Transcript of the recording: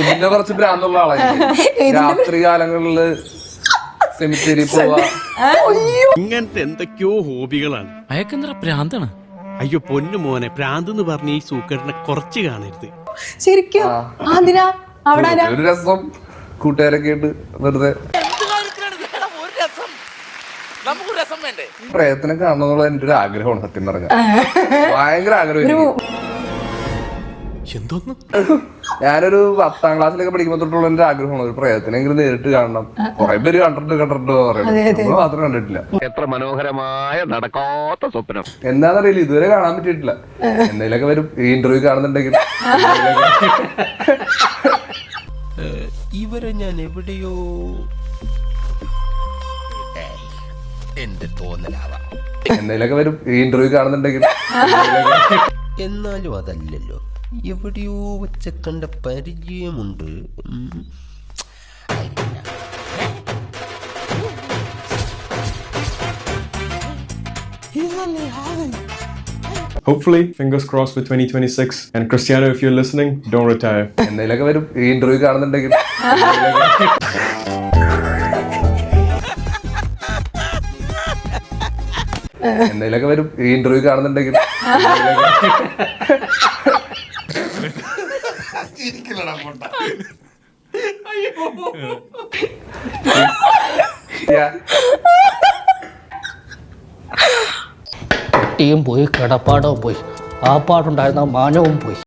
ഇതിന്റെ കുറച്ച് ഭ്രാന്തുള്ള ആളായിരിക്കും. രാത്രി കാലങ്ങളില് സെമിത്തേരി പോവാ. ഇങ്ങനത്തെ എന്തൊക്കെയോ ഹോബികളാണ്. അയക്കെന്തറ ഭ്രാന്താണ്. അയ്യോ പൊന്നു മോനെ, ഭ്രാന്ത് എന്ന് പറഞ്ഞ ഈ സൂക്കേടിനെ കുറച്ച് കാണരുത്. ശരിക്കും അതിനാ അവിടെ ഒരു രസം കൂട്ടുകാരൊക്കെ ആയിട്ട് വെറുതെ പ്രയത്നം കാണണമെന്നുള്ള എന്റെ ഒരു ആഗ്രഹമാണ്. സത്യം പറഞ്ഞ ഭയങ്കര ആഗ്രഹം. എന്തോന്ന് ഞാനൊരു 10ാം ക്ലാസ്സിലൊക്കെ പഠിക്കുമ്പോൾ തൊട്ടുള്ള എന്റെ ആഗ്രഹമാണ് ഒരു പ്രയത്നെങ്കിലും നേരിട്ട് കാണണം. കുറെ പേര് കണ്ടിട്ട് പറയുന്നത് മാത്രം കണ്ടിട്ടില്ല. എത്ര മനോഹരമായ നടക്കാത്ത സ്വപ്നം. എന്താന്നറിയില്ല, ഇതുവരെ കാണാൻ പറ്റിയിട്ടില്ല. എന്തെങ്കിലുമൊക്കെ വരും ഈ ഇന്റർവ്യൂ കാണുന്നുണ്ടെങ്കിൽ. ഇവരെ ഞാൻ എവിടെയോ എന്റെ തോന്നലാവാം. എന്തെങ്കിലുമൊക്കെ വരും ഈ ഇന്റർവ്യൂ കാണുന്നുണ്ടെങ്കിൽ. എന്നാലും അതല്ലല്ലോ, എവിടെയോ വെച്ച കണ്ട പരിചയമുണ്ട്. Hopefully, fingers crossed for 2026. And Cristiano, if you're listening, don't retire. എന്തെങ്കിലുമൊക്കെ വരും ഈ ഇന്റർവ്യൂ കാണുന്നുണ്ടെങ്കിൽ. എന്തെങ്കിലുമൊക്കെ വരും ഈ ഇന്റർവ്യൂ കാണുന്നുണ്ടെങ്കിൽ. ടീം പോയി, കിടപ്പാടവും പോയി, ആ പാടുണ്ടായിരുന്ന മാനവും പോയി.